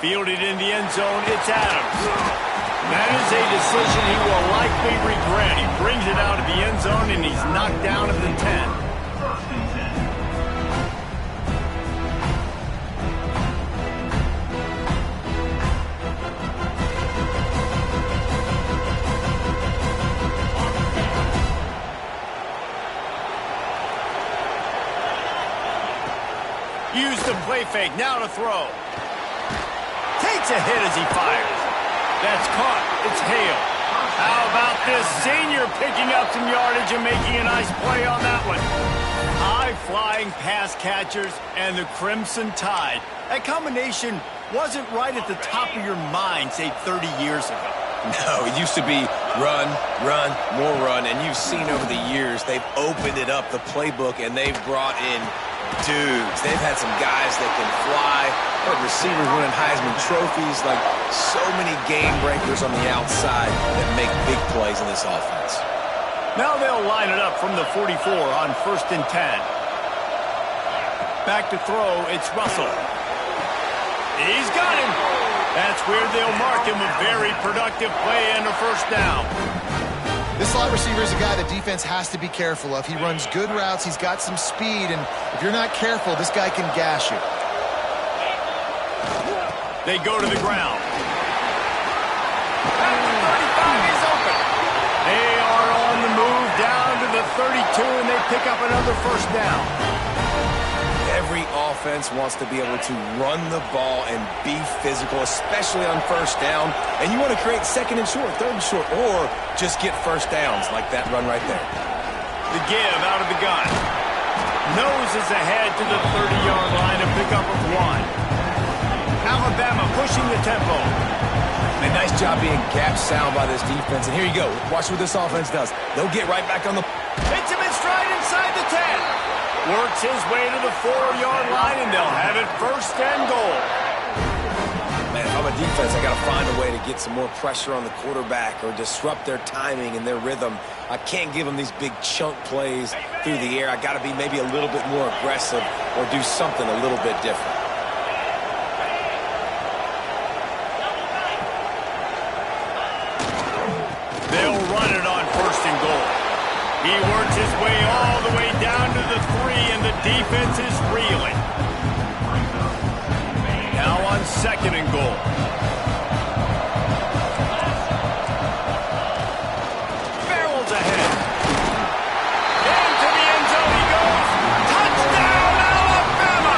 Fielded in the end zone, it's Adams. That is a decision he will likely regret. He brings it out of the end zone, and he's knocked down at the 10. Use the play fake, now to throw. Takes a hit as he fires. That's caught, it's Hale. How about this senior picking up some yardage and making a nice play on that one. High-flying pass catchers and the Crimson Tide. That combination wasn't right at the top of your mind, say, 30 years ago. No, it used to be run, run, more run, and you've seen over the years they've opened it up, the playbook, and they've brought in dudes. They've had some guys that can fly, but receivers winning Heisman trophies, like so many game breakers on the outside that make big plays in this offense. Now they'll line it up from the 44 on 1st and 10. Back to throw, it's Russell. He's got him. That's where they'll mark him a very productive play and a first down. This slot receiver is a guy the defense has to be careful of. He runs good routes, he's got some speed, and if you're not careful, this guy can gash you. They go to the ground. At the 35, he's open. They are on the move down to the 32, and they pick up another first down. Every offense wants to be able to run the ball and be physical, especially on first down. And you want to create 2nd and short, 3rd and short, or just get first downs like that run right there. The give out of the gun. Noses ahead to the 30-yard line to pick up a 1. Alabama pushing the tempo. And nice job being gap sound by this defense. And here you go. Watch what this offense does. They'll get right back on the... Hits him in stride inside the 10. Works his way to the 4-yard line, and they'll have it 1st and goal. Man, if I'm a defense, I got to find a way to get some more pressure on the quarterback or disrupt their timing and their rhythm. I can't give them these big chunk plays through the air. I got to be maybe a little bit more aggressive or do something a little bit different. They'll run it on 1st and goal. He works his way all the way down to the 3, and the defense is reeling. Now on 2nd and goal. Barrels ahead. Into the end zone he goes. Touchdown, Alabama!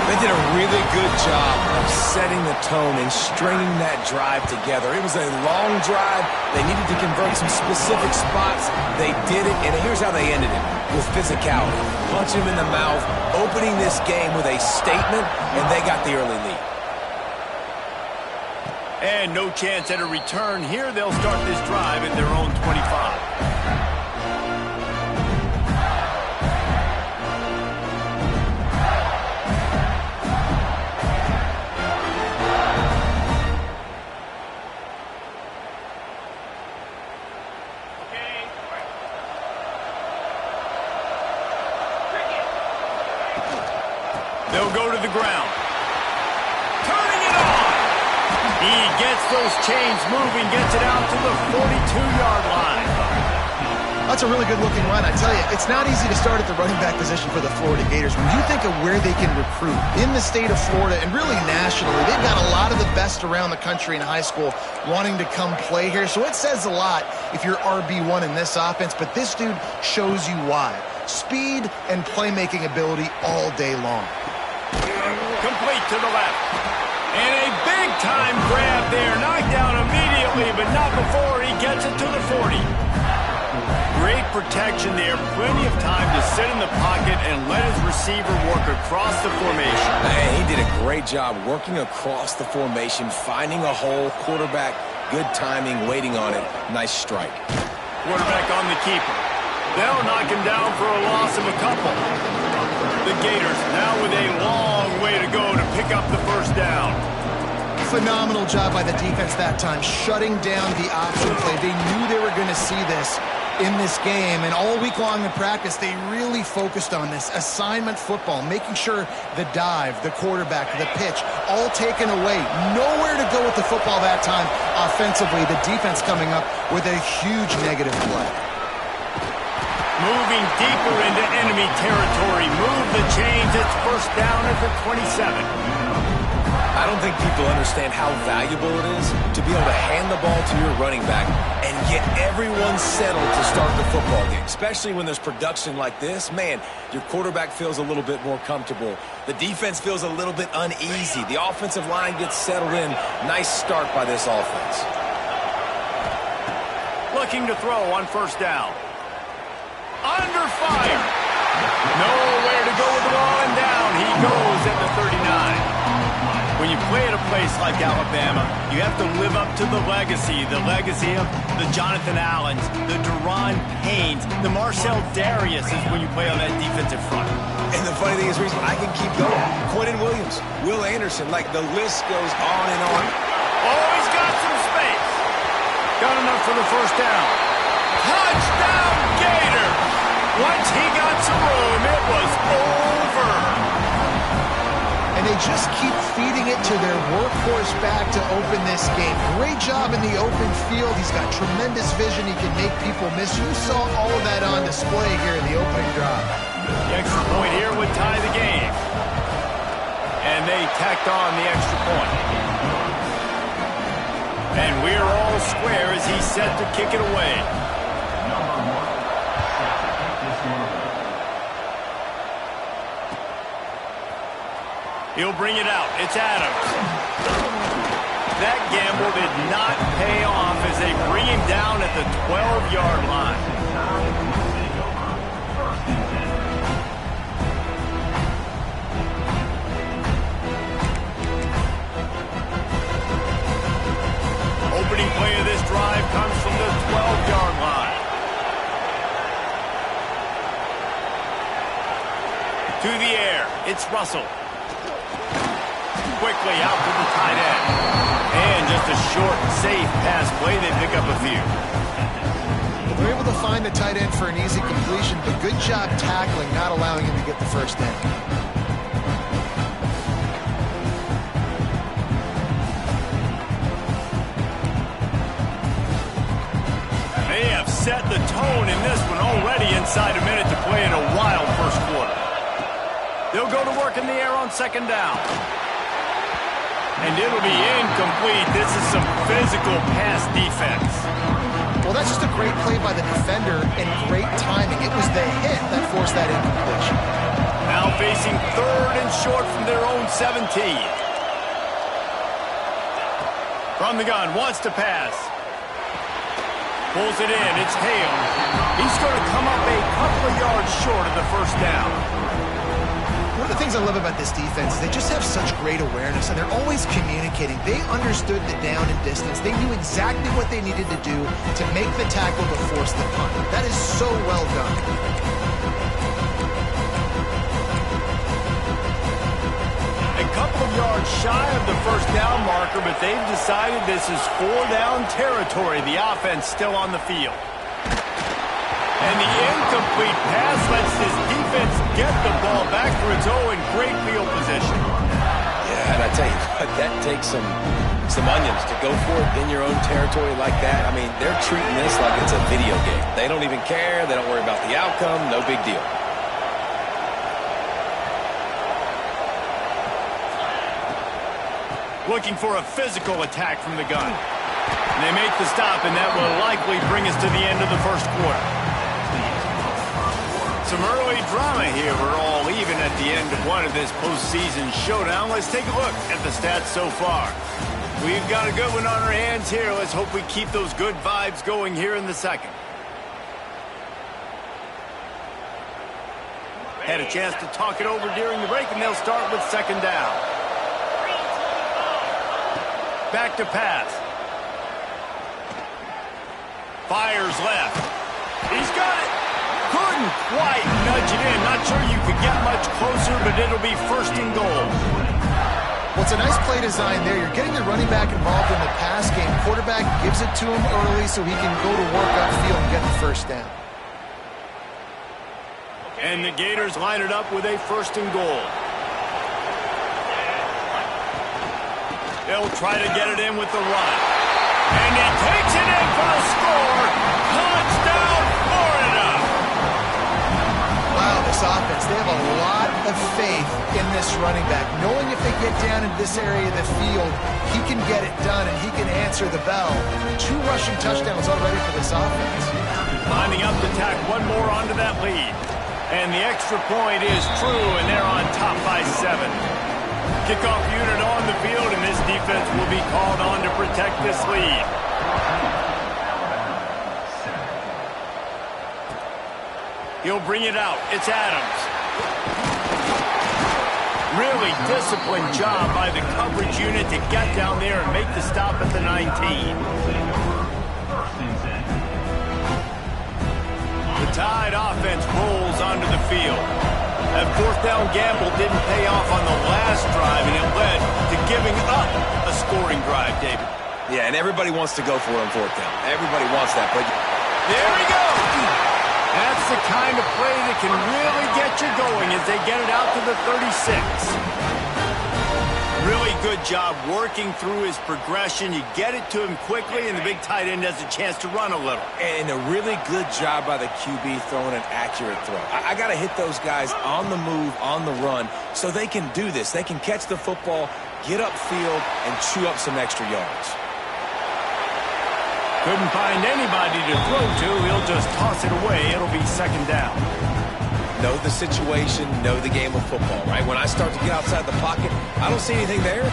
They did a really good job of setting the tone and stringing that drive together. It was a long drive. They needed to convert some specific spots. They did it, and here's how they ended it, with physicality. Punch him in the mouth, opening this game with a statement, and they got the early lead. And no chance at a return. Here they'll start this drive at their own 25. They'll go to the ground. Turning it on. He gets those chains moving, gets it out to the 42-yard line. That's a really good-looking run. I tell you, it's not easy to start at the running back position for the Florida Gators. When you think of where they can recruit in the state of Florida and really nationally, they've got a lot of the best around the country in high school wanting to come play here. So it says a lot if you're RB1 in this offense, but this dude shows you why. Speed and playmaking ability all day long. Complete to the left. And a big-time grab there. Knocked down immediately, but not before he gets it to the 40. Great protection there. Plenty of time to sit in the pocket and let his receiver work across the formation. Man, he did a great job working across the formation, finding a hole, quarterback, good timing, waiting on it. Nice strike. Quarterback on the keeper. They'll knock him down for a loss of a couple. The Gators now with a long way to go to pick up the first down. Phenomenal job by the defense that time, shutting down the option play. They knew they were going to see this. in this game, and all week long in practice, they really focused on this assignment football, making sure the dive, the quarterback, the pitch, all taken away. Nowhere to go with the football that time offensively. The defense coming up with a huge negative play. Moving deeper into enemy territory. Move the chains. It's first down at the 27. I don't think people understand how valuable it is to be able to hand the ball to your running back and get everyone settled to start the football game, especially when there's production like this. Man, your quarterback feels a little bit more comfortable. The defense feels a little bit uneasy. The offensive line gets settled in. Nice start by this offense. Looking to throw on first down. Under fire. Nowhere to go with the ball, and down he goes at the 39. When you play at a place like Alabama, you have to live up to the legacy of the Jonathan Allens, the Deron Paynes, the Marcel Darius is when you play on that defensive front. And the funny thing is, Reese, I can keep going. Quentin Williams, Will Anderson, like the list goes on and on. Oh, he's got some space. Got enough for the first down. Touchdown, Gator! Once he got some room, it was over. And they just keep feeding it to their workhorse back to open this game. Great job in the open field. He's got tremendous vision. He can make people miss. You saw all of that on display here in the opening drive. The extra point here would tie the game. And they tacked on the extra point. And we're all square as he's set to kick it away. He'll bring it out. It's Adams. That gamble did not pay off as they bring him down at the 12-yard line. Opening play of this drive comes from the 12-yard line. To the air. It's Russell. Quickly out to the tight end. And just a short, safe pass play. They pick up a few. They're able to find the tight end for an easy completion, but good job tackling, not allowing him to get the first down. They have set the tone in this one already inside a minute to play in a wild first quarter. They'll go to work in the air on second down. And it'll be incomplete. This is some physical pass defense. Well, that's just a great play by the defender and great timing. It was the hit that forced that incompletion. Now facing third and short from their own 17. From the gun, wants to pass. Pulls it in, it's Hale. He's going to come up a couple of yards short of the first down. One of the things I love about this defense is they just have such great awareness, and they're always communicating. They understood the down and distance. They knew exactly what they needed to do to make the tackle to force the punt. That is so well done. A couple of yards shy of the first down marker, but they've decided this is 4-down territory. The offense still on the field. And the incomplete pass lets this defense get the ball back for its own in great field position. Yeah, and I tell you what, that takes some onions to go for it in your own territory like that. I mean, they're treating this like it's a video game. They don't even care. They don't worry about the outcome. No big deal. Looking for a physical attack from the gun. And they make the stop, and that will likely bring us to the end of the first quarter. Some early drama here. We're all even at the end of one of this postseason showdown. Let's take a look at the stats so far. We've got a good one on our hands here. Let's hope we keep those good vibes going here in the second. Had a chance to talk it over during the break, and they'll start with second down. Back to pass. Fires left. He's got it. Couldn't quite nudge it in. Not sure you could get much closer, but it'll be first and goal. Well, it's a nice play design there. You're getting the running back involved in the pass game. Quarterback gives it to him early so he can go to work upfield and get the first down. And the Gators line it up with a 1st and goal. They'll try to get it in with the run. And he takes it in for the score. Touchdown, Florida! Wow, this offense, they have a lot of faith in this running back. Knowing if they get down into this area of the field, he can get it done and he can answer the bell. 2 rushing touchdowns already for this offense. Lining up to tack one more onto that lead. And the extra point is true, and they're on top by 7. Kickoff unit on the field, and this defense will be called on to protect this lead. He'll bring it out. It's Adams. Really disciplined job by the coverage unit to get down there and make the stop at the 19. The Tide offense rolls onto the field. That 4th down gamble didn't pay off on the last drive, and it led to giving up a scoring drive, David. Yeah, and everybody wants to go for it on 4th down. Everybody wants that, but... There we go! That's the kind of play that can really get you going as they get it out to the 36. Really good job working through his progression. You get it to him quickly, and the big tight end has a chance to run a little. And a really good job by the QB throwing an accurate throw. I got to hit those guys on the move, on the run, so they can do this. They can catch the football, get upfield, and chew up some extra yards. Couldn't find anybody to throw to. He'll just toss it away. It'll be 2nd down. Know the situation, know the game of football, right? When I start to get outside the pocket, I don't see anything there,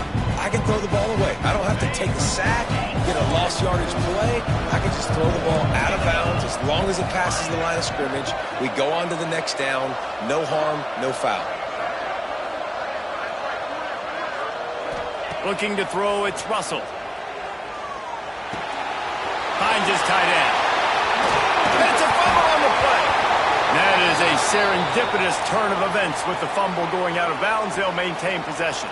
I can throw the ball away. I don't have to take a sack, get a lost yardage play. I can just throw the ball out of bounds as long as it passes the line of scrimmage. We go on to the next down. No harm, no foul. Looking to throw, it's Russell. Finds his tight end. It's a fumble on the play. That is a serendipitous turn of events with the fumble going out of bounds. They'll maintain possession.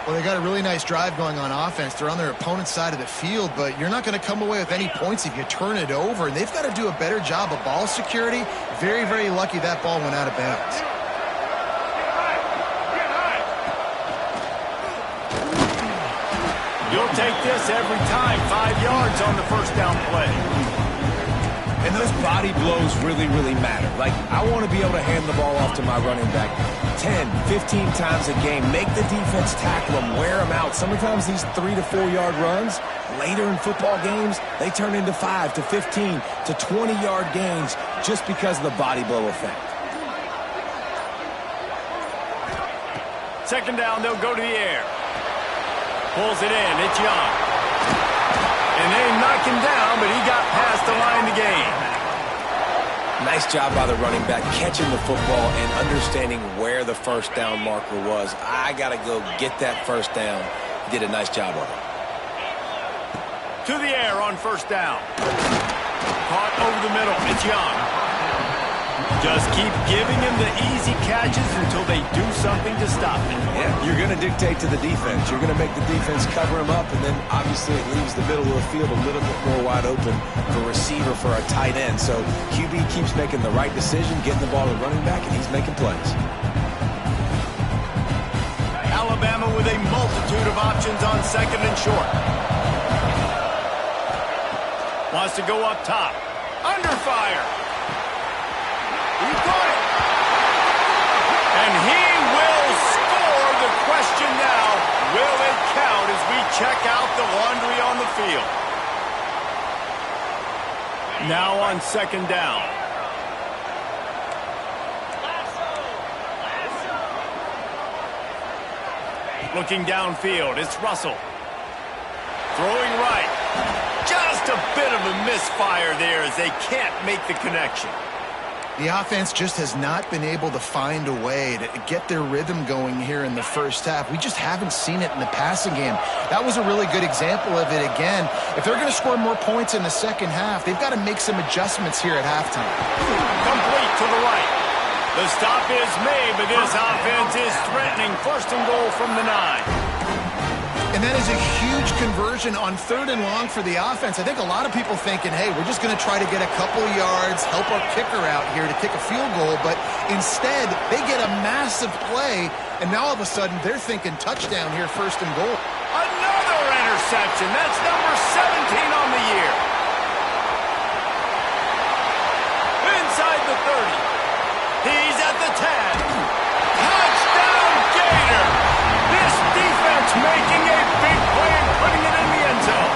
Well, they got a really nice drive going on offense. They're on their opponent's side of the field, but you're not going to come away with any points if you turn it over. And they've got to do a better job of ball security. Very, very lucky that ball went out of bounds. You'll take this every time. 5 yards on the 1st down play. And those body blows really, really matter. Like, I want to be able to hand the ball off to my running back 10, 15 times a game. Make the defense tackle them, wear them out. Sometimes these 3 to 4 yard runs, later in football games, they turn into 5 to 15 to 20 yard gains just because of the body blow effect. 2nd down, they'll go to the air. Pulls it in, it's Young. And they knock him down, but he got past the line to gain. Nice job by the running back catching the football and understanding where the 1st down marker was. I got to go get that 1st down. He did a nice job of it. To the air on 1st down. Caught over the middle, it's Young. Just keep giving him the easy catches until they do something to stop it. Yeah, you're going to dictate to the defense. You're going to make the defense cover him up, and then obviously it leaves the middle of the field a little bit more wide open for receiver, for a tight end. So QB keeps making the right decision, getting the ball to running back, and he's making plays. Alabama with a multitude of options on 2nd and short. Wants to go up top. Under fire. He got it. And he will score. The question now, will it count as we check out the laundry on the field? Now on 2nd down. Looking downfield, it's Russell. Throwing right. Just a bit of a misfire there as they can't make the connection. The offense just has not been able to find a way to get their rhythm going here in the 1st half. We just haven't seen it in the passing game. That was a really good example of it again. If they're going to score more points in the 2nd half, they've got to make some adjustments here at halftime. Complete to the right. The stop is made, but this offense is threatening. 1st and goal from the 9. And that is a huge conversion on 3rd and long for the offense. I think a lot of people thinking, hey, we're just going to try to get a couple yards, help our kicker out here to kick a field goal. But instead, they get a massive play, and now all of a sudden they're thinking touchdown here, 1st and goal. Another interception. That's number 17 on the year. Inside the 30. He's at the 10. Touchdown, Gator! This defense making a big play and putting it in the end zone.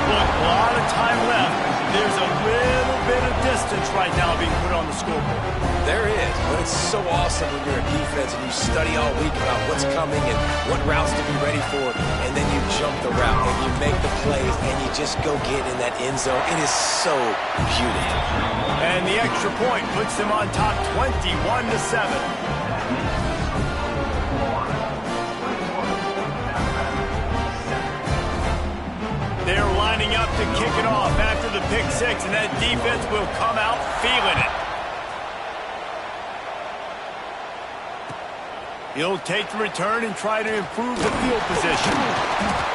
Look, a lot of time left. There's a little bit of distance right now being put on the scoreboard. There is, but it's so awesome when you're a defense and you study all week about what's coming and what routes to be ready for, and then you jump the route and you make the plays and you just go get in that end zone. It is so beautiful. And the extra point puts them on top 21-7. They're lining up to kick it off after the pick 6, and that defense will come out feeling it. He'll take the return and try to improve the field position.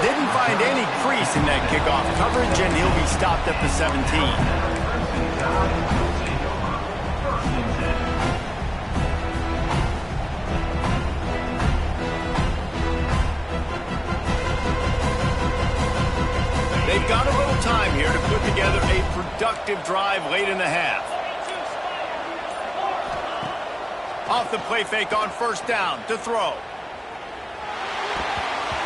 Didn't find any crease in that kickoff coverage, and he'll be stopped at the 17. They've got a little time here to put together a productive drive late in the half. Off the play fake on 1st down to throw.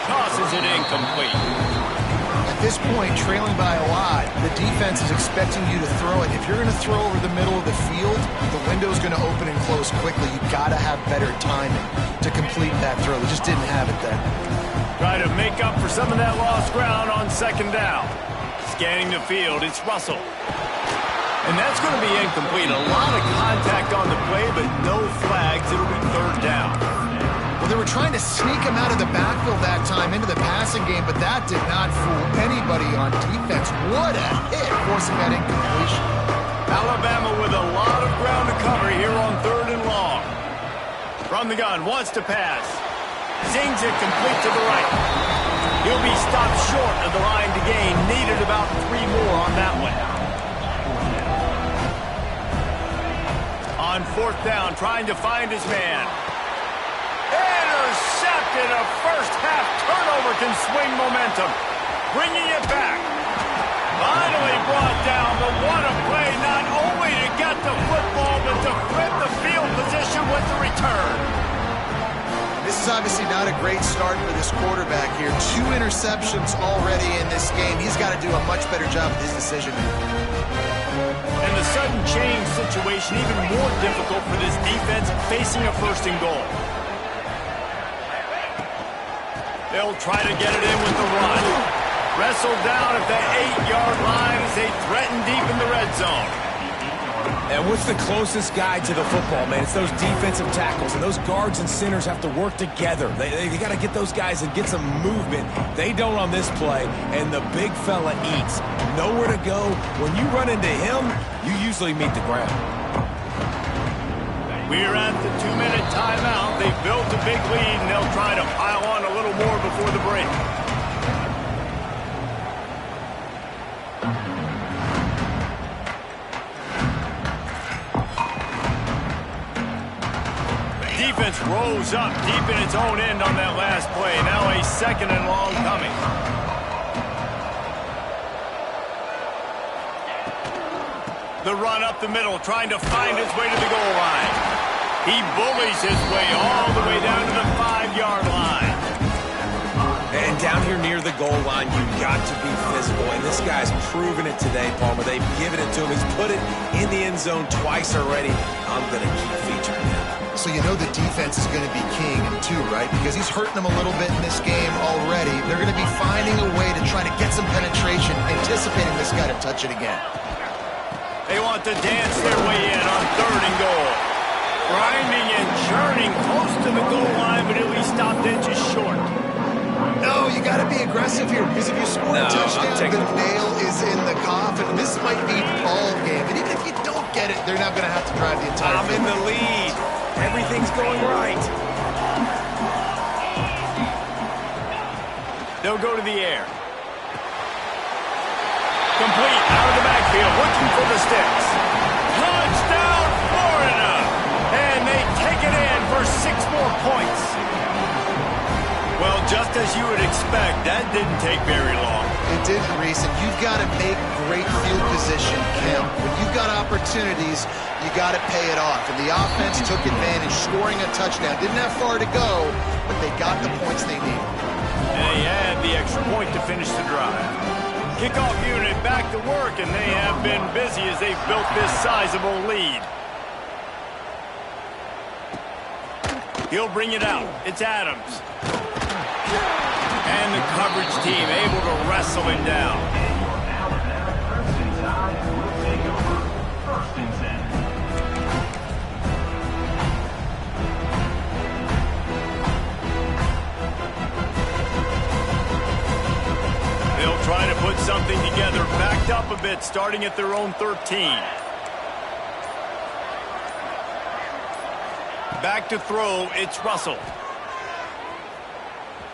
Tosses it incomplete. At this point, trailing by a lot, the defense is expecting you to throw it. If you're going to throw over the middle of the field, the window's going to open and close quickly. You've got to have better timing to complete that throw. They just didn't have it there. Try to make up for some of that lost ground on 2nd down. Scanning the field, it's Russell. And that's going to be incomplete. A lot of contact on the play, but no flags. It'll be 3rd down. Well, they were trying to sneak him out of the backfield that time into the passing game, but that did not fool anybody on defense. What a hit, forcing that incompletion. Alabama with a lot of ground to cover here on 3rd and long. From the gun, wants to pass. Zings it complete to the right. He'll be stopped short of the line to gain. Needed about 3 more on that one. On 4th down, trying to find his man. Intercepted. A first-half turnover can swing momentum. Bringing it back. Finally brought down, but what a play. Not only to get the football, but to flip the field position with the return. This is obviously not a great start for this quarterback here. 2 interceptions already in this game. He's got to do a much better job with his decision. And the sudden change situation even more difficult for this defense facing a 1st and goal. They'll try to get it in with the run. Wrestled down at the 8-yard line as they threaten deep in the red zone. And what's the closest guy to the football, man? It's those defensive tackles, and those guards and centers have to work together. They got to get those guys and get some movement. They don't on this play, and the big fella eats. Nowhere to go. When you run into him, you usually meet the ground. We're at the 2-minute timeout. They've built a big lead, and they'll try to pile on a little more before the break. Defense rolls up deep in its own end on that last play. Now a 2nd and long coming. The run up the middle, trying to find his way to the goal line. He bullies his way all the way down to the 5-yard line. And down here near the goal line, you've got to be physical. And this guy's proven it today, Palmer. They've given it to him. He's put it in the end zone twice already. I'm going to keep featuring him. So you know the defense is going to be keying him too, right? Because he's hurting them a little bit in this game already. They're going to be finding a way to try to get some penetration, anticipating this guy to touch it again. They want to dance their way in on 3rd and goal. Grinding and churning close to the goal line, but he'll be stopped inches short. No, you got to be aggressive here, because if you score a touchdown, the nail is in the coffin. And this might be the ball game. And even if you don't get it, they're not going to have to drive the entire I'm in the lead. Everything's going right. They'll go to the air. Complete out of the backfield, looking for the sticks. Touchdown, Florida! And they take it in for 6 more points. Well, just as you would expect, that didn't take very long. It didn't, Reese, and you've got to make great field position count. When you've got opportunities, you got to pay it off. And the offense took advantage, scoring a touchdown. Didn't have far to go, but they got the points they needed. And they had the extra point to finish the drive. Kickoff unit back to work, and they have been busy as they've built this sizable lead. He'll bring it out. It's Adams. And the coverage team able to wrestle him down. They'll try to put something together, backed up a bit, starting at their own 13. Back to throw, it's Russell.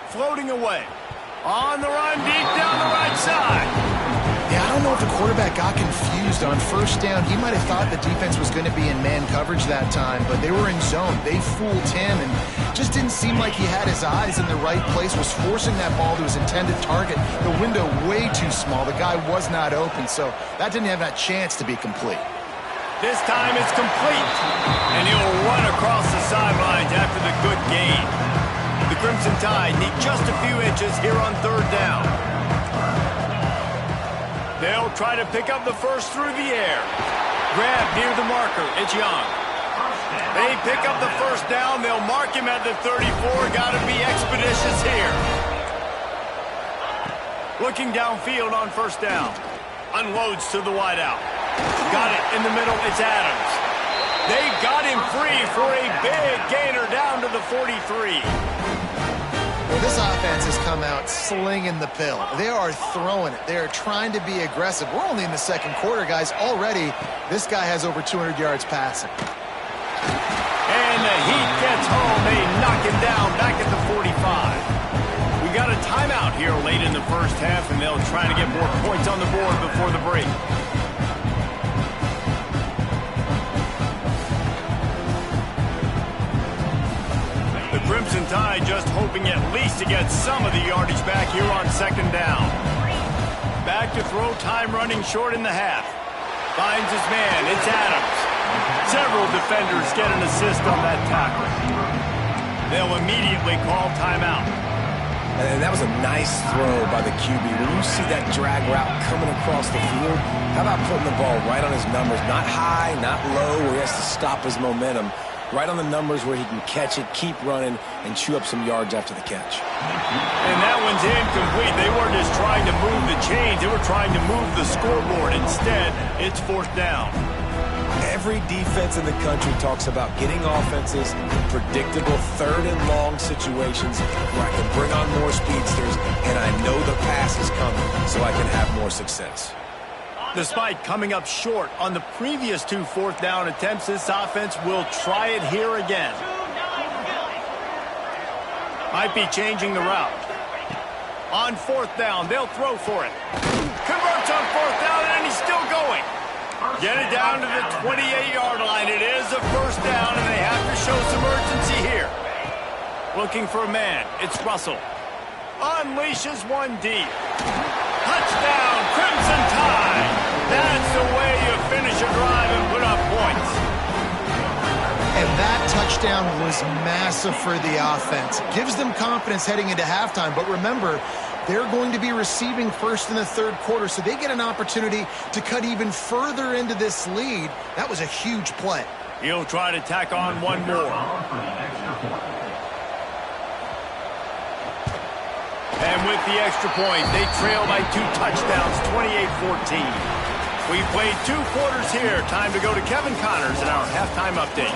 Floating away. On the run, deep down the right side. Yeah, I don't know if the quarterback got confused on first down. He might have thought the defense was going to be in man coverage that time, but they were in zone. They fooled him and just didn't seem like he had his eyes in the right place, was forcing that ball to his intended target. The window way too small. The guy was not open, so that didn't have that chance to be complete. This time it's complete, and he'll run across the sidelines after the good gain. The Crimson Tide need just a few inches here on 3rd down. They'll try to pick up the first through the air. Grab near the marker, it's Young. They pick up the first down, they'll mark him at the 34, gotta be expeditious here. Looking downfield on first down. Unloads to the wideout. Got it in the middle, it's Adams. They got him free for a big gainer down to the 43. Well, this offense has come out slinging the pill. They are throwing it. They are trying to be aggressive. We're only in the 2nd quarter, guys. Already, this guy has over 200 yards passing. And the heat gets home. They knock him down back at the 45. We got a timeout here late in the first half, and they'll try to get more points on the board before the break. Crimson Tide just hoping at least to get some of the yardage back here on 2nd down. Back to throw, time running short in the half. Finds his man, it's Adams. Several defenders get an assist on that tackle. They'll immediately call timeout. And that was a nice throw by the QB. When you see that drag route coming across the field, how about putting the ball right on his numbers? Not high, not low, where he has to stop his momentum. Right on the numbers where he can catch it, keep running, and chew up some yards after the catch. And that one's incomplete. They weren't just trying to move the chains. They were trying to move the scoreboard. Instead, it's 4th down. Every defense in the country talks about getting offenses in predictable 3rd and long situations where I can bring on more speedsters, and I know the pass is coming, so I can have more success. Despite coming up short on the previous 2 4th down attempts, this offense will try it here again. Might be changing the route. On 4th down, they'll throw for it. Converts on 4th down, and he's still going. Get it down to the 28-yard line. It is a 1st down, and they have to show some urgency here. Looking for a man. It's Russell. Unleashes one deep. Touchdown, Crimson Tide. That's the way you finish a drive and put up points. And that touchdown was massive for the offense. Gives them confidence heading into halftime. But remember, they're going to be receiving first in the 3rd quarter, so they get an opportunity to cut even further into this lead. That was a huge play. He'll try to tack on one more. And with the extra point, they trail by 2 touchdowns, 28-14. We've played 2 quarters here. Time to go to Kevin Connors in our halftime update.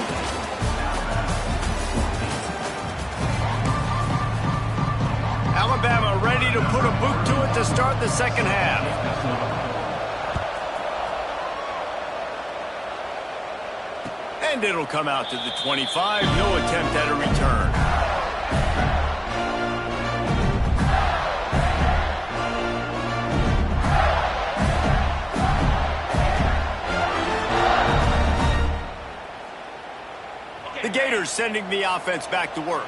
Alabama ready to put a boot to it to start the 2nd half. And it'll come out to the 25. No attempt at a return. The Gators sending the offense back to work.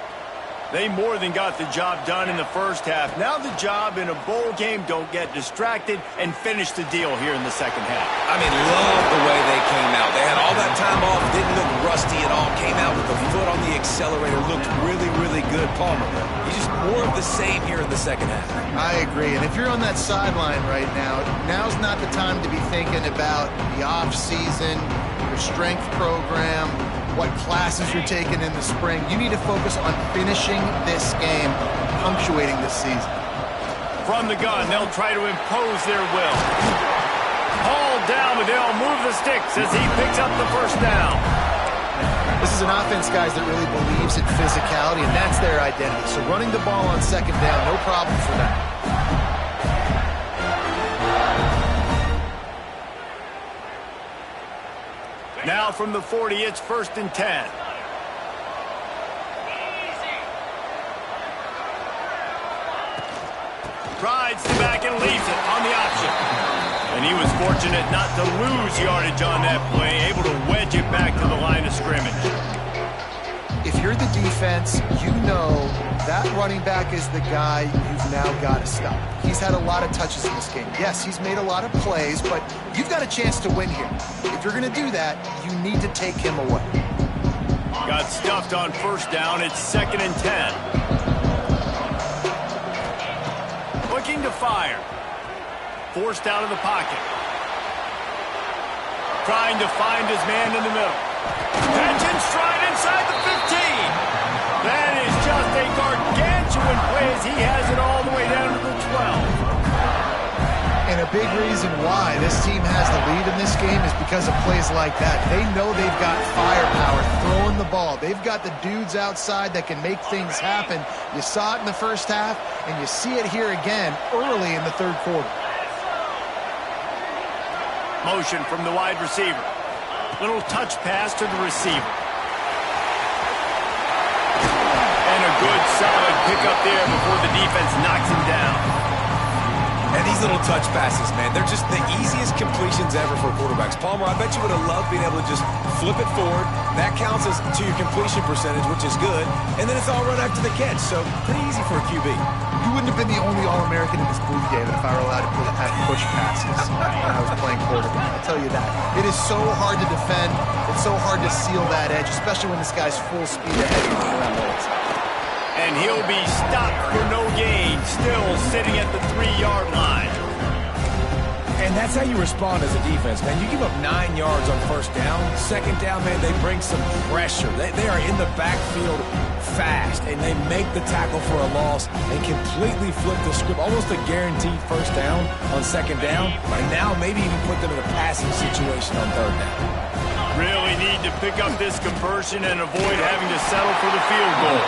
They more than got the job done in the first half. Now the job in a bowl game, don't get distracted and finish the deal here in the second half. I mean, love the way they came out. They had all that time off, didn't look rusty at all, came out with the foot on the accelerator, looked really, really good. Palmer, he's just more of the same here in the second half. I agree, and if you're on that sideline right now, now's not the time to be thinking about the off-season, your strength program, what classes you're taking in the spring. You need to focus on finishing this game, punctuating this season. From the gun, they'll try to impose their will. Hauled down, but they'll move the sticks as he picks up the first down. This is an offense, guys, that really believes in physicality, and that's their identity. So running the ball on second down, no problem for them. Now from the 40, it's 1st and 10. Rides the back and leaves it on the option. And he was fortunate not to lose yardage on that play, able to wedge it back to the line of scrimmage. If you're the defense, you know that running back is the guy you've now got to stop. He's had a lot of touches in this game. Yes, he's made a lot of plays, but you've got a chance to win here. If you're going to do that, you need to take him away. Got stuffed on first down. It's 2nd and 10. Looking to fire. Forced out of the pocket. Trying to find his man in the middle. Catch and stride inside the 15. That is just a gargantuan play as he has it all the way down to the 12. And a big reason why this team has the lead in this game is because of plays like that. They know they've got firepower throwing the ball. They've got the dudes outside that can make things happen. You saw it in the first half, and you see it here again early in the third quarter. Motion from the wide receiver. Little touch pass to the receiver. And a good, solid pickup there before the defense knocks him down. And these little touch passes, man, they're just the easiest completions ever for quarterbacks. Palmer, I bet you would have loved being able to just flip it forward. That counts as to your completion percentage, which is good. And then it's all run after the catch, so pretty easy for a QB. You wouldn't have been the only All-American in this booth, David, if I were allowed to have push passes when I was playing quarterback. I'll tell you that. It is so hard to defend. It's so hard to seal that edge, especially when this guy's full speed ahead around the outside. And he'll be stopped for no gain, still sitting at the 3-yard line. And that's how you respond as a defense, man. You give up 9 yards on first down. Second down, man, they bring some pressure. They are in the backfield fast, and they make the tackle for a loss and completely flip the script. Almost a guaranteed first down on second down. And now maybe even put them in a passing situation on third down. Really need to pick up this conversion and avoid having to settle for the field goal.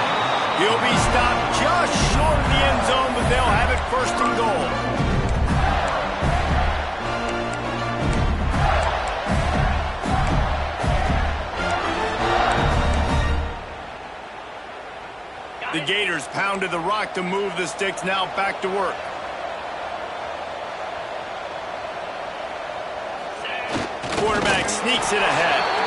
He'll be stopped just short of the end zone, but they'll have it 1st and goal. The Gators pounded the rock to move the sticks, now back to work. Quarterback sneaks it ahead.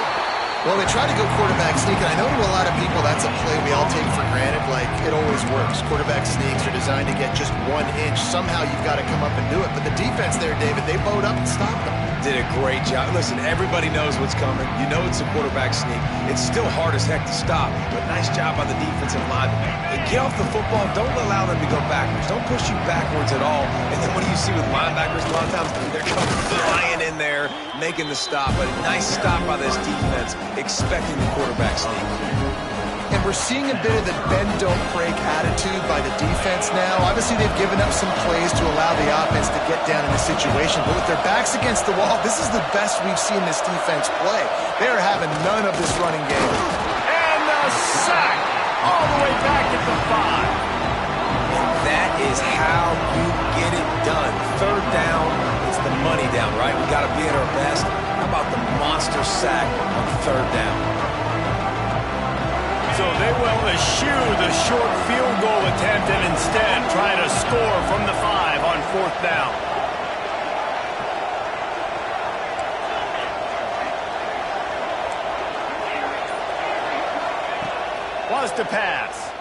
Well, they try to go quarterback sneak, and I know to a lot of people that's a play we all take for granted, like it always works. Quarterback sneaks are designed to get just 1 inch. Somehow you've got to come up and do it. But the defense there, David, they bowed up and stopped them. Did a great job. Listen, everybody knows what's coming. You know it's a quarterback sneak. It's still hard as heck to stop, but nice job by the defensive lineman. And get off the football. Don't allow them to go backwards. Don't push you backwards at all. And then what do you see with linebackers? A lot of times they're coming flying in there, making the stop. But a nice stop by this defense, expecting the quarterback sneak. And we're seeing a bit of the bend-don't-break attitude by the defense now. Obviously, they've given up some plays to allow the offense to get down in the situation. But with their backs against the wall, this is the best we've seen this defense play. They are having none of this running game. And the sack all the way back at the 5. That is how you get it done. Third down, it's the money down, right? We got to be at our best. How about the monster sack on third down? So they will eschew the short field goal attempt and instead try to score from the 5 on 4th down. Wants to pass.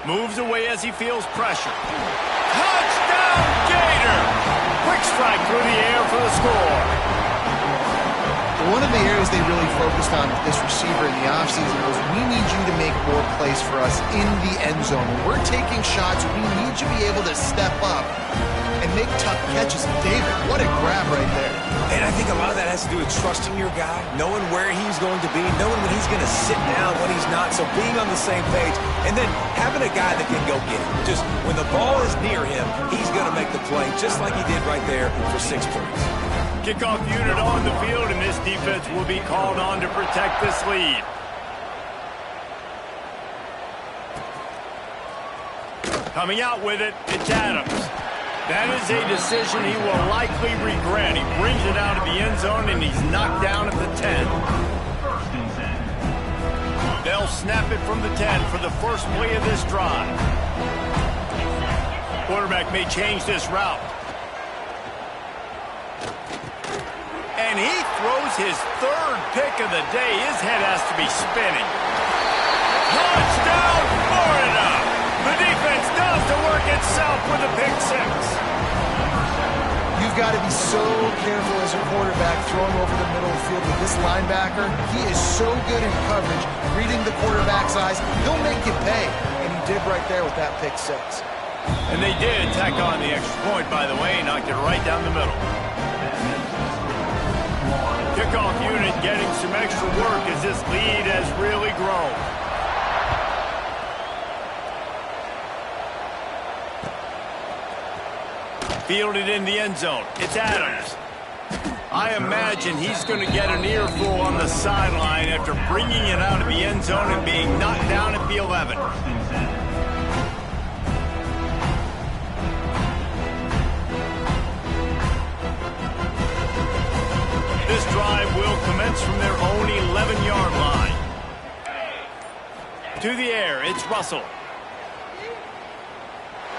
Moves away as he feels pressure. Touchdown, Gator! Quick strike through the air for the score. One of the areas they really focused on with this receiver in the offseason was, we need you to make more plays for us in the end zone. When we're taking shots, we need you to be able to step up and make tough catches. David, what a grab right there. And I think a lot of that has to do with trusting your guy, knowing where he's going to be, knowing when he's going to sit down, when he's not, so being on the same page, and then having a guy that can go get it. Just when the ball is near him, he's going to make the play, just like he did right there for 6 points. Kickoff unit on the field, and this defense will be called on to protect this lead. Coming out with it, it's Adams. That is a decision he will likely regret. He brings it out of the end zone, and he's knocked down at the 10. They'll snap it from the 10 for the first play of this drive. Quarterback may change this route. And he throws his third pick of the day. His head has to be spinning. Touchdown, Florida! The defense does the work itself with a pick 6. You've got to be so careful as a quarterback throwing over the middle of the field with this linebacker. He is so good in coverage, reading the quarterback's eyes. He'll make you pay, and he did right there with that pick 6. And they did tack on the extra point, by the way, knocked it right down the middle. Kickoff unit getting some extra work as this lead has really grown. Fielded in the end zone. It's Adams. I imagine he's going to get an earful on the sideline after bringing it out of the end zone and being knocked down at the 11. This drive will commence from their own 11-yard line. To the air, it's Russell.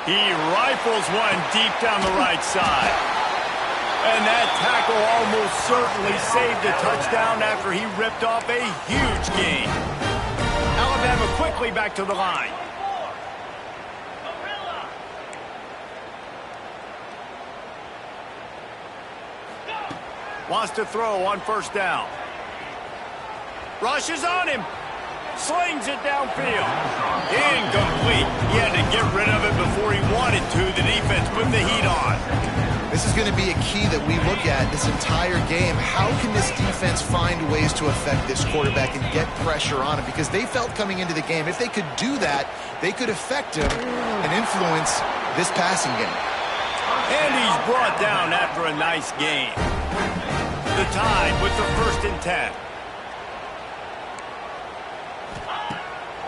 He rifles one deep down the right side. And that tackle almost certainly saved the touchdown after he ripped off a huge gain. Alabama quickly back to the line. Wants to throw on first down. Rushes on him. Slings it downfield. Incomplete. He had to get rid of it before he wanted to. The defense put the heat on. This is going to be a key that we look at this entire game. How can this defense find ways to affect this quarterback and get pressure on him? Because they felt coming into the game, if they could do that, they could affect him and influence this passing game. And he's brought down after a nice gain. The Tide with the 1st and 10.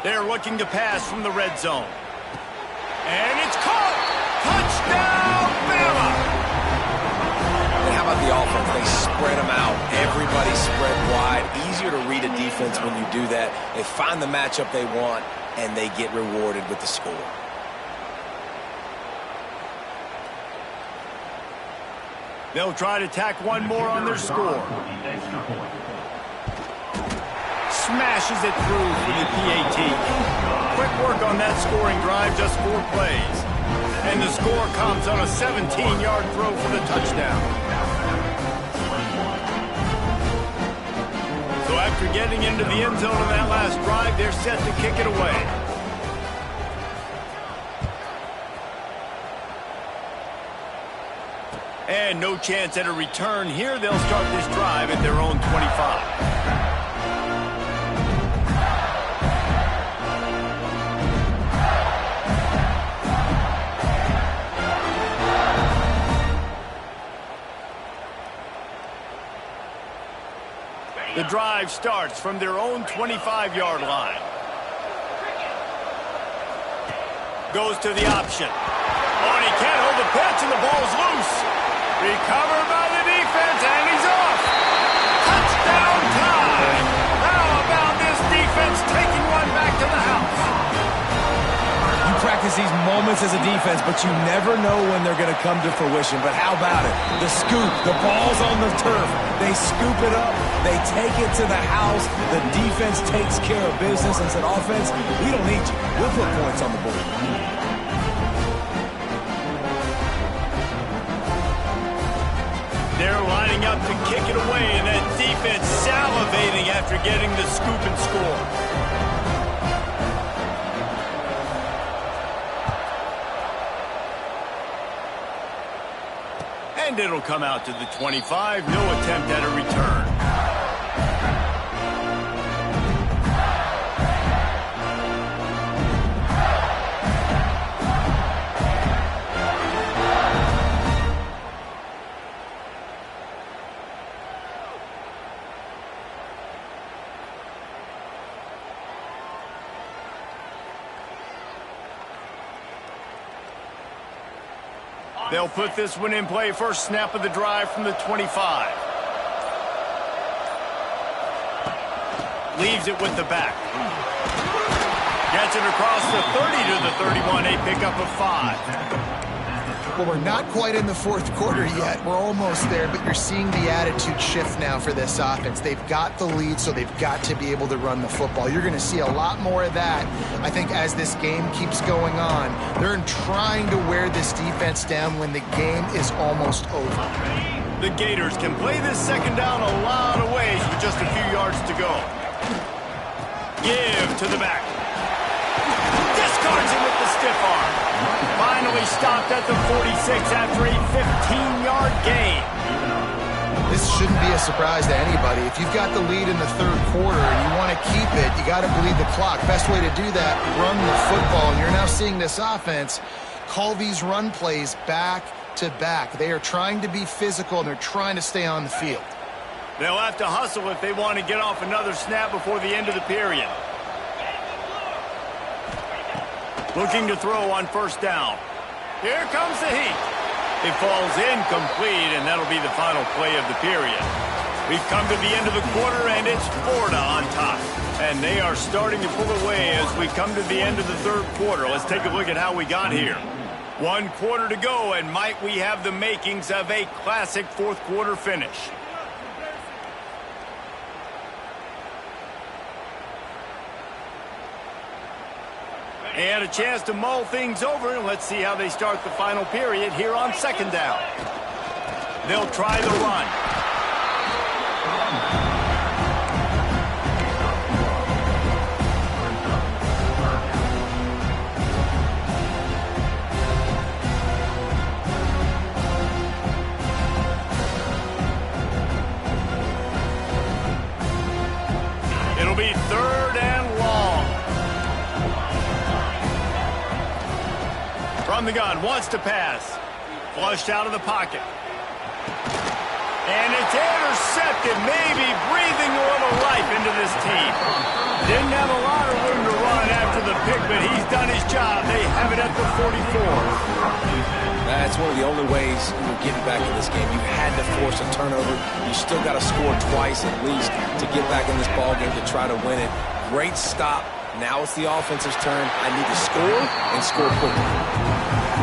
They're looking to pass from the red zone. And it's caught! Touchdown, Bama! And how about the offense? They spread them out. Everybody spread wide. Easier to read a defense when you do that. They find the matchup they want, and they get rewarded with the score. They'll try to tack one more on their score. Smashes it through for the PAT. Quick work on that scoring drive, just 4 plays. And the score comes on a 17-yard throw for the touchdown. So after getting into the end zone on that last drive, they're set to kick it away. And no chance at a return here. They'll start this drive at their own 25. The drive starts from their own 25-yard line. Goes to the option. Oh, and he can't hold the pitch, and the ball's loose. Recovered by the defense, and he's off. Touchdown time. How about this defense taking one back to the house? You practice these moments as a defense, but you never know when they're going to come to fruition. But how about it? The scoop, the ball's on the turf. They scoop it up. They take it to the house. The defense takes care of business and said, offense, we don't need you. We'll put points on the board. They're lining up to kick it away, and that defense salivating after getting the scoop and score. And it'll come out to the 25. No attempt at a return. They'll put this one in play. First snap of the drive from the 25. Leaves it with the back. Gets it across the 30 to the 31. A pickup of 5. Well, we're not quite in the fourth quarter yet. We're almost there, but you're seeing the attitude shift now for this offense. They've got the lead, so they've got to be able to run the football. You're going to see a lot more of that, I think, as this game keeps going on. They're trying to wear this defense down when the game is almost over. The Gators can play this second down a lot of ways with just a few yards to go. Give to the back. Discards it with the stiff arm. Finally stopped at the 46 after a 15-yard gain. This shouldn't be a surprise to anybody. If you've got the lead in the third quarter and you want to keep it, you got to bleed the clock. Best way to do that, run the football. And you're now seeing this offense call these run plays back to back. They are trying to be physical, and they're trying to stay on the field. They'll have to hustle if they want to get off another snap before the end of the period. Looking to throw on first down. Here comes the heat. It falls incomplete, and that'll be the final play of the period. We've come to the end of the quarter, and it's Florida on top. And they are starting to pull away as we come to the end of the third quarter. Let's take a look at how we got here. 1 quarter to go, and might we have the makings of a classic fourth quarter finish. They had a chance to mull things over, and let's see how they start the final period here on second down. They'll try the run. It'll be third and long. From the gun, wants to pass. Flushed out of the pocket. And it's intercepted, maybe breathing a little life into this team. Didn't have a lot of room to run after the pick, but he's done his job. They have it at the 44. That's one of the only ways you're getting back in this game. You had to force a turnover. You still got to score twice at least to get back in this ball game to try to win it. Great stop. Now it's the offensive's turn. I need to score and score quickly.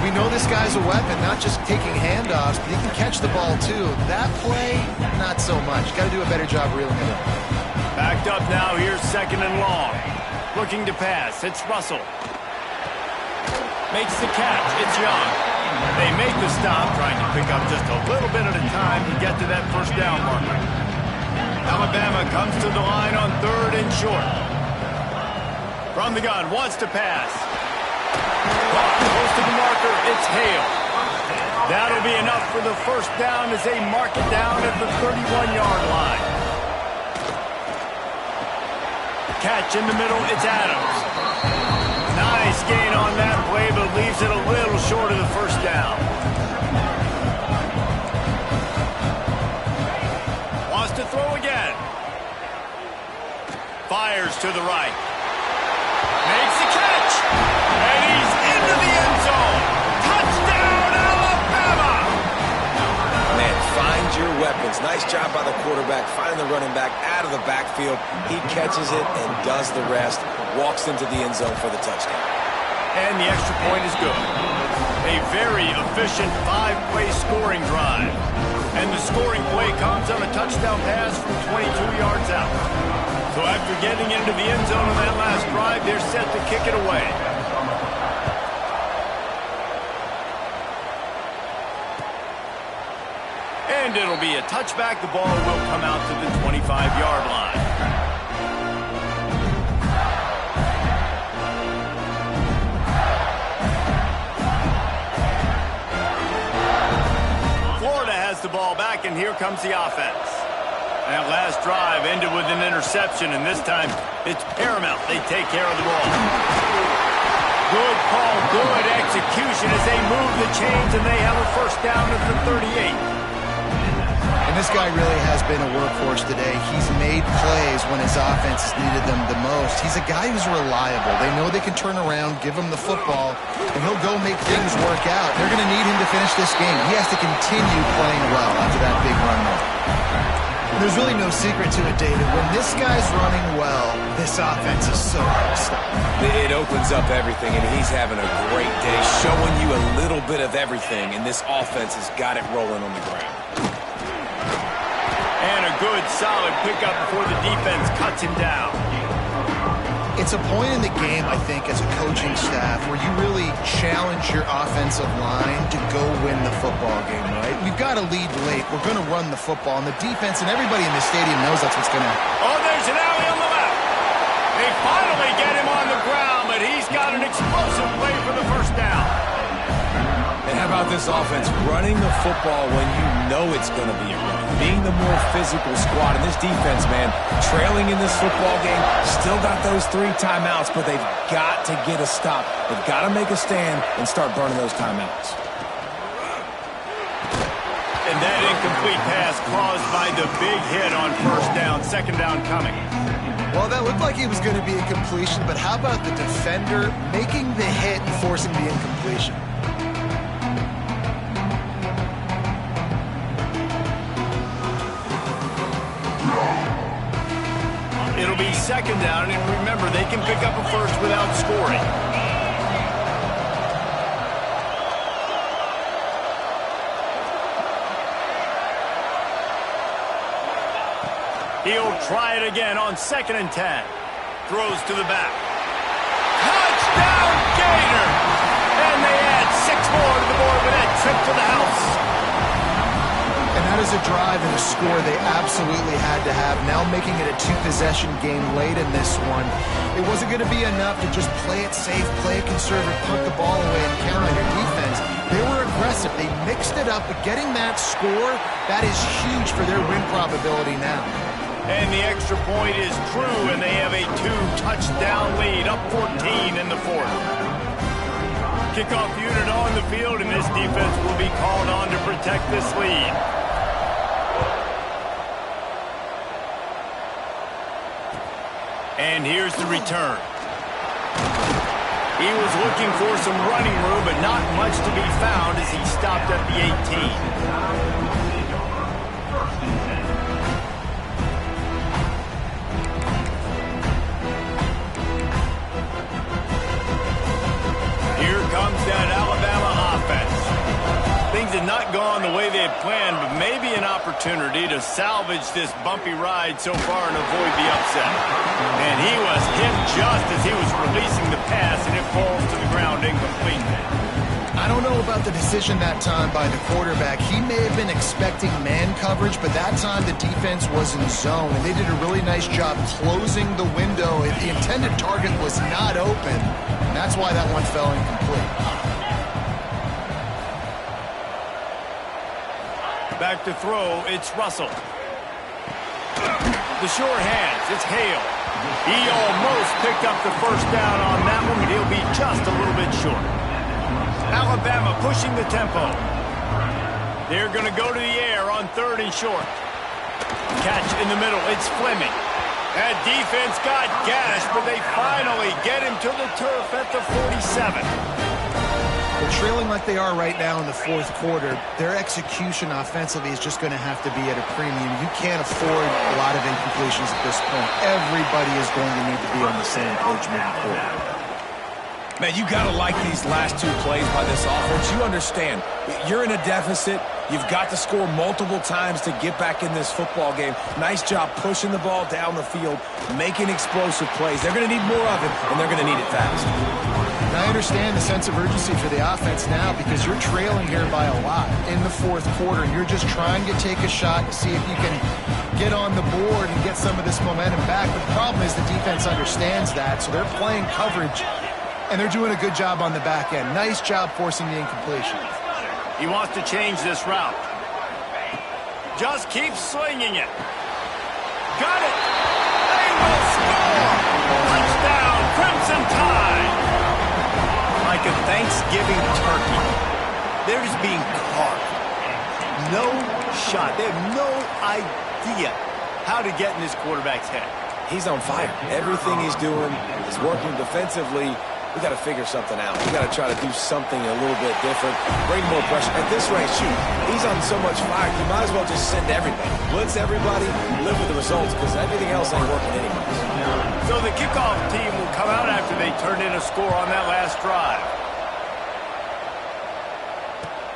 We know this guy's a weapon, not just taking handoffs, but he can catch the ball too. That play, not so much. Got to do a better job reeling it in. Backed up now, here's second and long. Looking to pass, it's Russell. Makes the catch, it's Young. They make the stop, trying to pick up just a little bit at a time to get to that first down marker. Alabama comes to the line on third and short. From the gun, wants to pass. Close to the marker, it's Hale. That'll be enough for the first down as they mark it down at the 31-yard line. Catch in the middle, it's Adams. Nice gain on that play, but leaves it a little short of the first down. Wants to throw again. Fires to the right. Makes the catch. And he's into the end zone. Touchdown, Alabama! Man, find your weapons. Nice job by the quarterback, finding the running back out of the backfield. He catches it and does the rest. Walks into the end zone for the touchdown. And the extra point is good. A very efficient 5-play scoring drive. And the scoring play comes on a touchdown pass from 22 yards out. So after getting into the end zone on that last drive, they're set to kick it away. And it'll be a touchback. The ball will come out to the 25-yard line. The ball back, and here comes the offense. That last drive ended with an interception, and this time it's paramount they take care of the ball. Good call, good execution as they move the chains, and they have a first down at the 38. And this guy really has been a workhorse today. He's made plays when his offense has needed them the most. He's a guy who's reliable. They know they can turn around, give him the football, and he'll go make things work out. They're going to need him to finish this game. He has to continue playing well after that big run there. There's really no secret to it, David. When this guy's running well, this offense is so hard to stop. It opens up everything, and he's having a great day, showing you a little bit of everything, and this offense has got it rolling on the ground. And a good, solid pickup before the defense cuts him down. It's a point in the game, I think, as a coaching staff, where you really challenge your offensive line to go win the football game, right? We've got to lead late. We're going to run the football, and the defense and everybody in the stadium knows that's what's going to happen. Oh, there's an alley on the left. They finally get him on the ground, but he's got an explosive play for the first down. And how about this offense running the football when you know it's going to be a run? Being the more physical squad. And this defense, man, trailing in this football game, still got those 3 timeouts, but they've got to get a stop. They've got to make a stand and start burning those timeouts. And that incomplete pass caused by the big hit on first down. Second down coming. Well, that looked like it was going to be a completion, but how about the defender making the hit and forcing the incompletion? It'll be second down, and remember, they can pick up a first without scoring. He'll try it again on 2nd and 10. Throws to the back. Touchdown, Gator! And they add 6 more to the board with that trip to the house. And that is a drive and a score they absolutely had to have. Now making it a 2-possession game late in this one. It wasn't going to be enough to just play it safe, play it conservative, put the ball away, and count on your defense. They were aggressive. They mixed it up, but getting that score, that is huge for their win probability now. And the extra point is true, and they have a 2-touchdown lead, up 14 in the 4th. Kickoff unit on the field, and this defense will be called on to protect this lead. And here's the return. He was looking for some running room, but not much to be found as he stopped at the 18. Here comes that Alabama offense. Things had not gone the way they had planned, but maybe an opportunity to salvage this bumpy ride so far and avoid the upset. And he was hit just as he was releasing the pass, and it falls to the ground incomplete. I don't know about the decision that time by the quarterback. He may have been expecting man coverage, but that time the defense was in zone, and they did a really nice job closing the window. The intended target was not open, and that's why that one fell incomplete. Back to throw, it's Russell. The short hands, it's Hale. He almost picked up the first down on that one, but he'll be just a little bit short. Alabama pushing the tempo. They're going to go to the air on 3rd and short. Catch in the middle, it's Fleming. That defense got gashed, but they finally get him to the turf at the 47. They're trailing like they are right now in the 4th quarter. Their execution offensively is just going to have to be at a premium. You can't afford a lot of incompletions at this point. Everybody is going to need to be on the same page moving forward. Man, you got to like these last two plays by this offense. You understand, you're in a deficit. You've got to score multiple times to get back in this football game. Nice job pushing the ball down the field, making explosive plays. They're going to need more of it, and they're going to need it fast. And I understand the sense of urgency for the offense now because you're trailing here by a lot in the fourth quarter, and you're just trying to take a shot to see if you can get on the board and get some of this momentum back. But the problem is the defense understands that, so they're playing coverage, and they're doing a good job on the back end. Nice job forcing the incompletion. He wants to change this route. Just keep slinging it. Got it. They will score. Touchdown, Crimson Tide. Like a Thanksgiving turkey, they're just being carved. No shot. They have no idea how to get in this quarterback's head. He's on fire. Everything he's doing is working defensively. We got to figure something out. We got to try to do something a little bit different, bring more pressure. At this rate, shoot, he's on so much fire, you might as well just send everybody. Blitz everybody, live with the results, because everything else ain't working anyways. So the kickoff team will come out after they turn in a score on that last drive.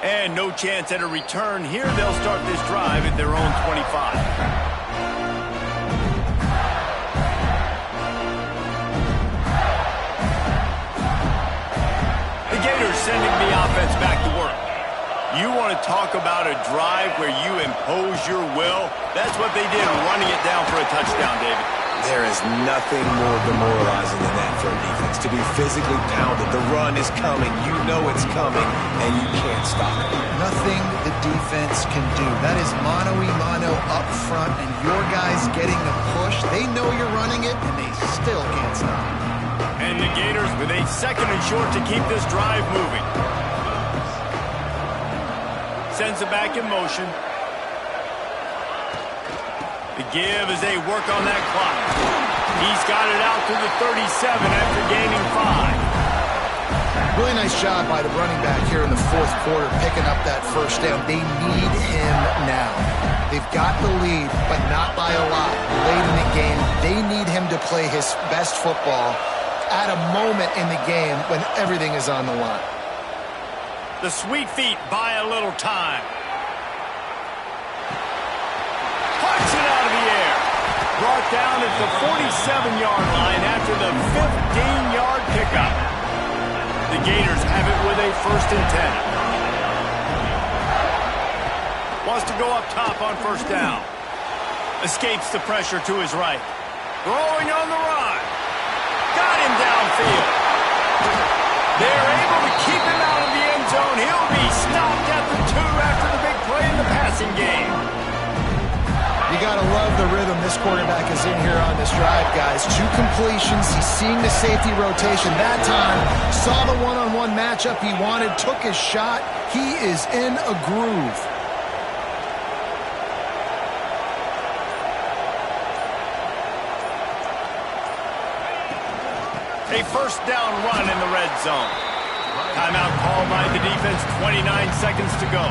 And no chance at a return here. They'll start this drive at their own 25. Sending the offense back to work. You want to talk about a drive where you impose your will? That's what they did, running it down for a touchdown, David. There is nothing more demoralizing than that for a defense, to be physically pounded. The run is coming. You know it's coming, and you can't stop it. Nothing the defense can do. That is mano-a-mano up front, and your guys getting the push. They know you're running it, and they still can't stop it. And the Gators with a second and short to keep this drive moving. Sends it back in motion. The give as they work on that clock. He's got it out to the 37 after gaining 5. Really nice job by the running back here in the fourth quarter, picking up that first down. They need him now. They've got the lead, but not by a lot. Late in the game, they need him to play his best football at a moment in the game when everything is on the line. The sweet feet buy a little time. Punch it out of the air. Brought down at the 47-yard line after the 15-yard pickup. The Gators have it with a 1st and 10. Wants to go up top on first down. Escapes the pressure to his right. Throwing on the run. Got him downfield. They're able to keep him out of the end zone. He'll be stopped at the 2 after the big play in the passing game. You got to love the rhythm this quarterback is in here on this drive, guys. 2 completions. He's seeing the safety rotation that time. Saw the one-on-one matchup he wanted. Took his shot. He is in a groove. A first down run in the red zone. Timeout called by the defense, 29 seconds to go.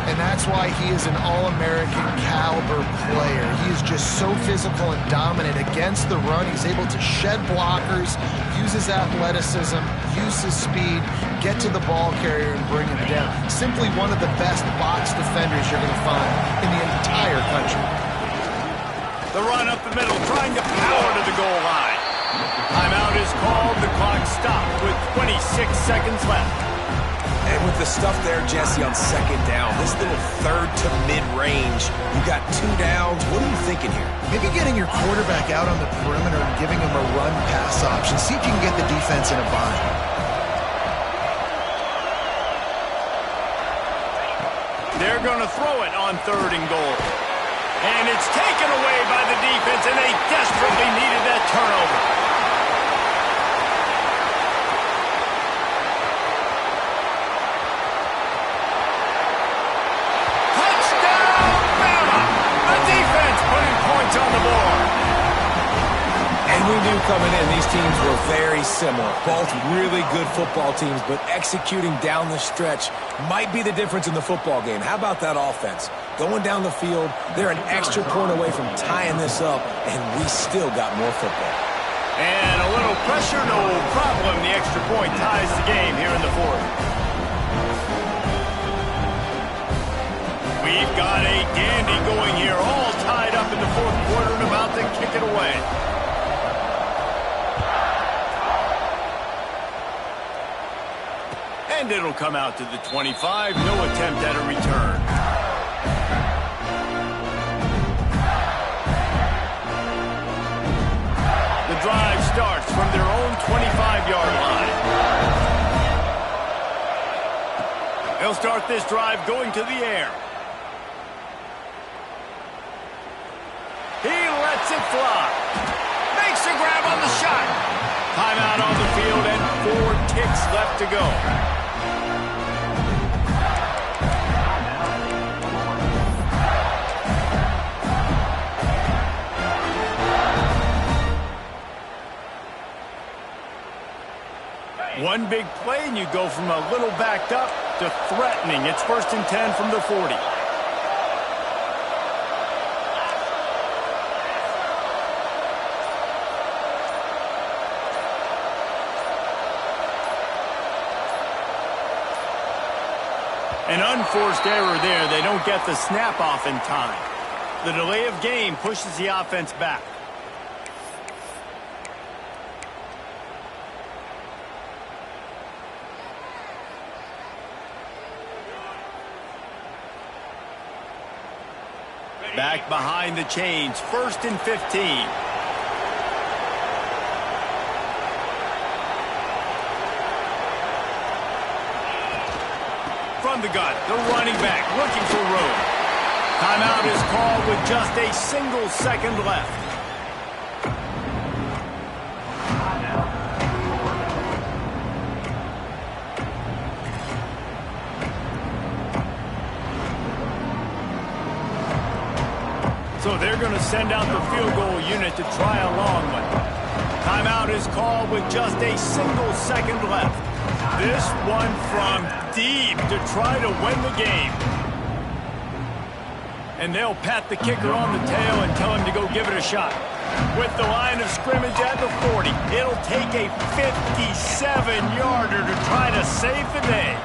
And that's why he is an All-American caliber player. He is just so physical and dominant against the run. He's able to shed blockers, use his athleticism, use his speed, get to the ball carrier and bring him down. Simply one of the best box defenders you're going to find in the entire country. The run up the middle, trying to power to the goal line. Timeout is called. The clock stopped with 26 seconds left. And with the stuff there, Jesse, on second down, this little third to mid-range, you got 2 downs. What are you thinking here? Maybe getting your quarterback out on the perimeter and giving him a run-pass option. See if you can get the defense in a bind. They're going to throw it on 3rd and goal. And it's taken away by the defense, and they desperately needed that turnover. On the board. And we knew coming in, these teams were very similar. Both really good football teams, but executing down the stretch might be the difference in the football game. How about that offense? Going down the field, they're an extra point away from tying this up, and we still got more football. And a little pressure, no problem. The extra point ties the game here in the fourth. We've got a dandy going here, all tied up in the fourth quarter and about to kick it away. And it'll come out to the 25. No attempt at a return. The drive starts from their own 25-yard line. They'll start this drive going to the air. He lets it fly. Makes a grab on the shot. Timeout on the field and 4 ticks left to go. One big play and you go from a little backed up to threatening. It's 1st and 10 from the 40. An unforced error there. They don't get the snap off in time. The delay of game pushes the offense back. Back behind the chains, 1st and 15. From the gun, the running back looking for room. Timeout is called with just a single second left. So they're going to send out the field goal unit to try a long one. Timeout is called with just a single second left. This one from deep to try to win the game. And they'll pat the kicker on the tail and tell him to go give it a shot. With the line of scrimmage at the 40, it'll take a 57-yarder to try to save the day.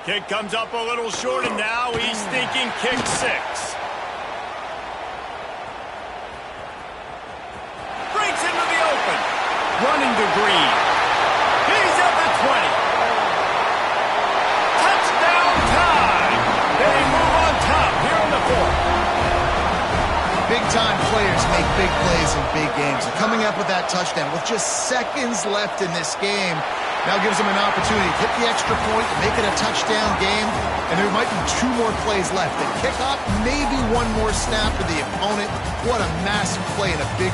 Kick comes up a little short, and now he's thinking kick 6. Breaks into the open. Running to Green. He's at the 20. Touchdown time. They move on top here in the fourth. Big-time players make big plays in big games. And coming up with that touchdown with just seconds left in this game now gives them an opportunity to hit the extra point and make it a touchdown game. And there might be 2 more plays left. The kickoff, maybe 1 more snap for the opponent. What a massive play and a big